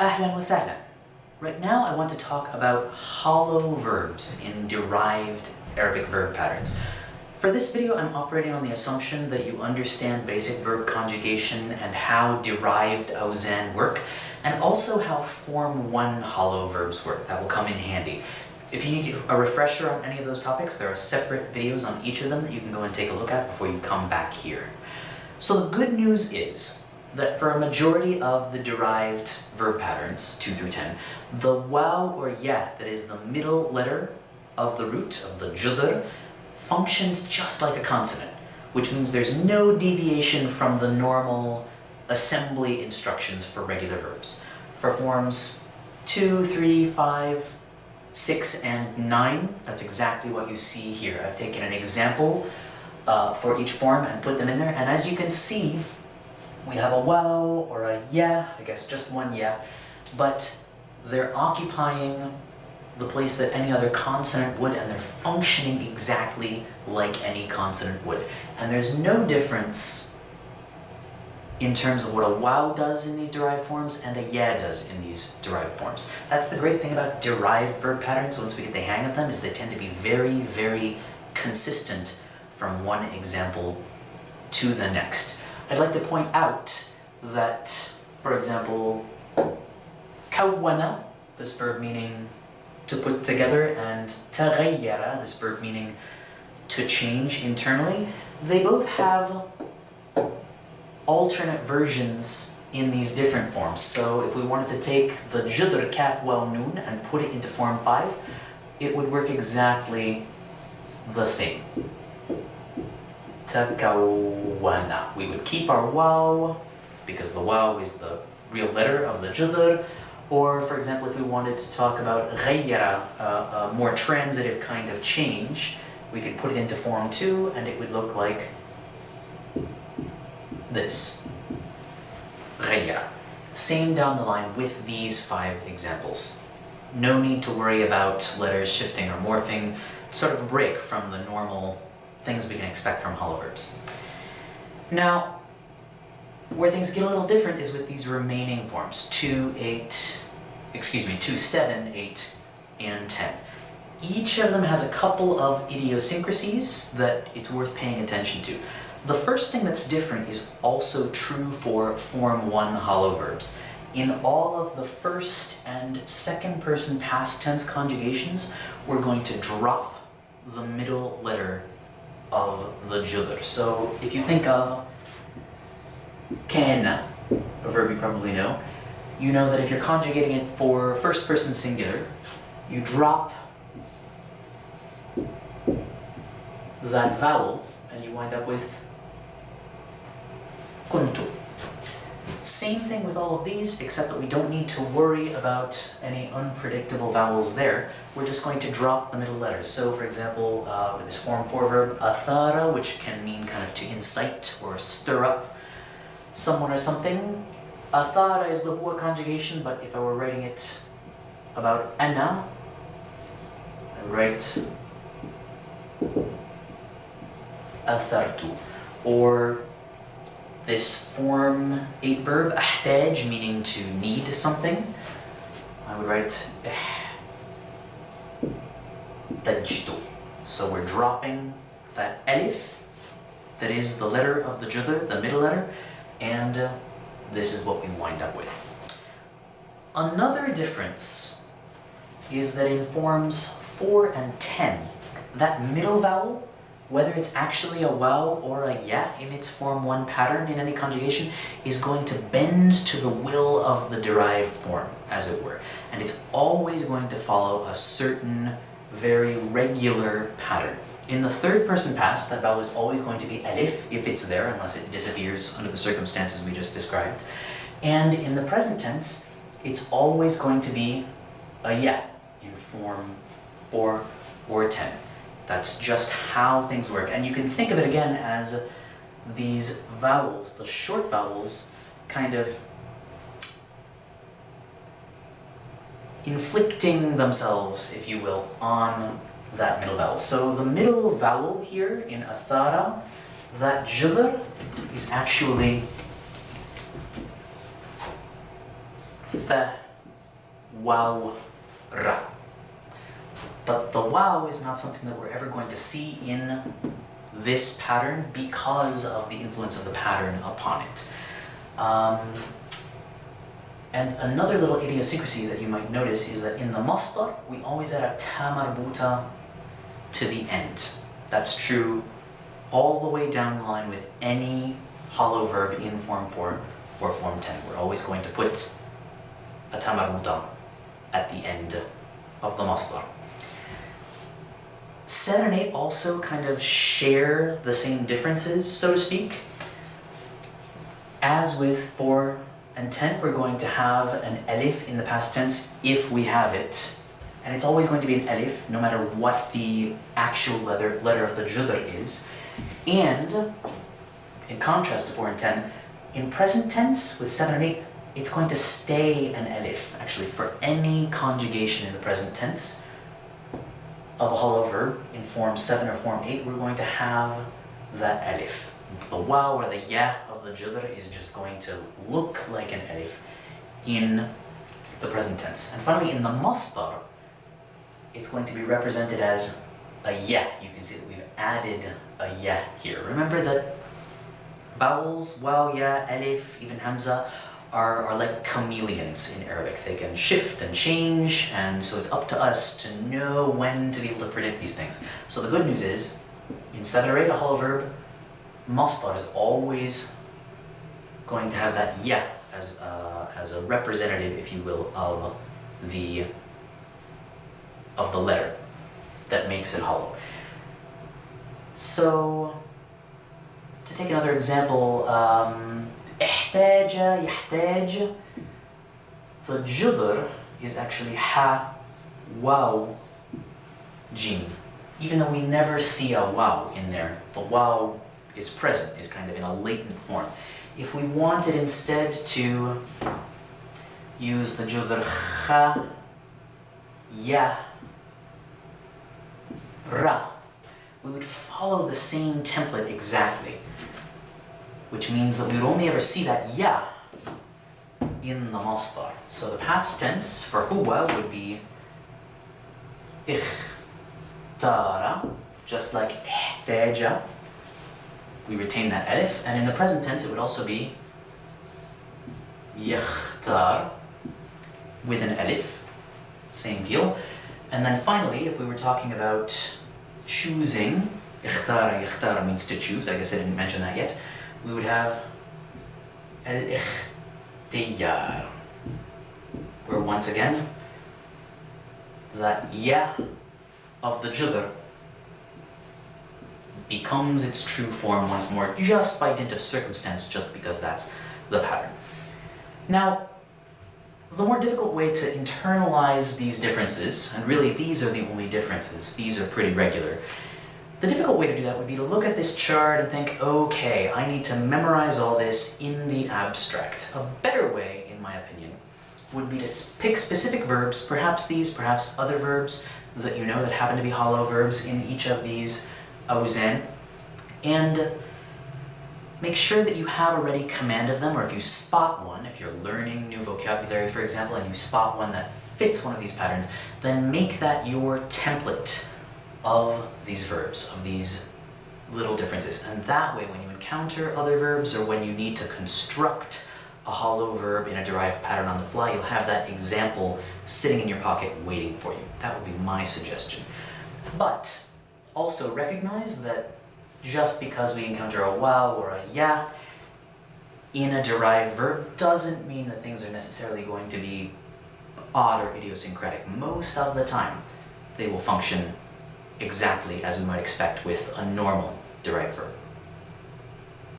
أهلا وسهلا. Right now I want to talk about hollow verbs in derived Arabic verb patterns. For this video, I'm operating on the assumption that you understand basic verb conjugation and how derived awzan work, and also how Form 1 hollow verbs work. That will come in handy. If you need a refresher on any of those topics, there are separate videos on each of them that you can go and take a look at before you come back here. So the good news is that for a majority of the derived verb patterns, 2 through 10, the waw or ya, that is the middle letter of the root, of the judr, functions just like a consonant, which means there's no deviation from the normal assembly instructions for regular verbs. For forms 2, 3, 5, 6, and 9, that's exactly what you see here. I've taken an example for each form and put them in there, and as you can see, we have a waw or a ya, I guess just one ya, but they're occupying the place that any other consonant would, and they're functioning exactly like any consonant would. And there's no difference in terms of what a waw does in these derived forms and a ya does in these derived forms. That's the great thing about derived verb patterns, once we get the hang of them, is they tend to be very, very consistent from one example to the next. I'd like to point out that, for example, kawwana, this verb meaning to put together, and taghayyara, this verb meaning to change internally, they both have alternate versions in these different forms. So if we wanted to take the judr kaf waw noon and put it into form 5, it would work exactly the same. Takawwana. We would keep our waw, because the waw is the real letter of the judr. Or, for example, if we wanted to talk about ghayyara, a more transitive kind of change, we could put it into form 2 and it would look like this. Ghayyara. Same down the line with these 5 examples. No need to worry about letters shifting or morphing. Sort of a break from the normal things we can expect from hollow verbs. Now, where things get a little different is with these remaining forms, 2, 7, 8, and 10. Each of them has a couple of idiosyncrasies that it's worth paying attention to. The first thing that's different is also true for Form 1 hollow verbs. In all of the first and second person past tense conjugations, we're going to drop the middle letter of the judr. So if you think of kana, a verb you probably know, you know that if you're conjugating it for first person singular, you drop that vowel and you wind up with kuntu. Same thing with all of these, except that we don't need to worry about any unpredictable vowels there. We're just going to drop the middle letters. So for example, with this form 4 verb, athara, which can mean kind of to incite or stir up someone or something. Athara is the huwa conjugation, but if I were writing it about ana, I write athartu. Or this form 8 verb, ahtaj, meaning to need something, I would write tajtu. So we're dropping that alif, that is the letter of the judr, the middle letter, and this is what we wind up with. Another difference is that in forms 4 and 10, that middle vowel, whether it's actually a waw or a ya in its Form 1 pattern in any conjugation, is going to bend to the will of the derived form, as it were. And it's always going to follow a certain very regular pattern. In the third person past, that vowel is always going to be alif, if it's there, unless it disappears under the circumstances we just described. And in the present tense, it's always going to be a ya in form 4 or 10. That's just how things work. And you can think of it again as these vowels, the short vowels, kind of inflicting themselves, if you will, on that middle vowel. So the middle vowel here in athara, that judr, is actually th wow, ra. But the wow is not something that we're ever going to see in this pattern because of the influence of the pattern upon it. And another little idiosyncrasy that you might notice is that in the masdar, we always add a ta marbuta to the end. That's true all the way down the line with any hollow verb in form 4 or form 10. We're always going to put a ta marbuta at the end of the masdar. 7 and 8 also kind of share the same differences, so to speak. As with 4 and 10, we're going to have an alif in the past tense if we have it. And it's always going to be an alif, no matter what the actual letter of the judr is. And, in contrast to 4 and 10, in present tense, with 7 and 8, it's going to stay an alif. Actually, for any conjugation in the present tense of a hollow verb in form 7 or form 8, we're going to have that alif. The waw or the ya of the judr is just going to look like an alif in the present tense. And finally, in the masdar, it's going to be represented as a ya. You can see that we've added a ya here. Remember that vowels, waw, ya, alif, even hamza, are like chameleons in Arabic. They can shift and change, and so it's up to us to know when to be able to predict these things. So the good news is, in 7 or 8, a hollow verb, masdar is always going to have that ya as a representative, if you will, of the letter that makes it hollow. So, to take another example, احتاج, يحتاج, the judr is actually ha, waw, jim. Even though we never see a waw in there, the waw is present, is kind of in a latent form. If we wanted instead to use the judr kha, ya, ra, we would follow the same template exactly, which means that we would only ever see that ya in the masdar. So the past tense for huwa would be ikhtara, just like ihtaja. We retain that alif, and in the present tense it would also be yakhtar with an alif, same deal. And then finally, if we were talking about choosing, ikhtara means to choose, I guess I didn't mention that yet, we would have al-ikhtiyar, where once again, that ya of the judr becomes its true form once more, just by dint of circumstance, just because that's the pattern. Now, the more difficult way to internalize these differences, and really these are the only differences, these are pretty regular, the difficult way to do that would be to look at this chart and think, okay, I need to memorize all this in the abstract. A better way, in my opinion, would be to pick specific verbs, perhaps these, perhaps other verbs that you know that happen to be hollow verbs in each of these awzan, and make sure that you have a ready command of them, or if you spot one, if you're learning new vocabulary, for example, and you spot one that fits one of these patterns, then make that your template of these verbs, of these little differences. And that way, when you encounter other verbs, or when you need to construct a hollow verb in a derived pattern on the fly, you'll have that example sitting in your pocket waiting for you. That would be my suggestion. But also recognize that just because we encounter a waw or a ya in a derived verb doesn't mean that things are necessarily going to be odd or idiosyncratic. Most of the time, they will function exactly as we might expect with a normal derived verb.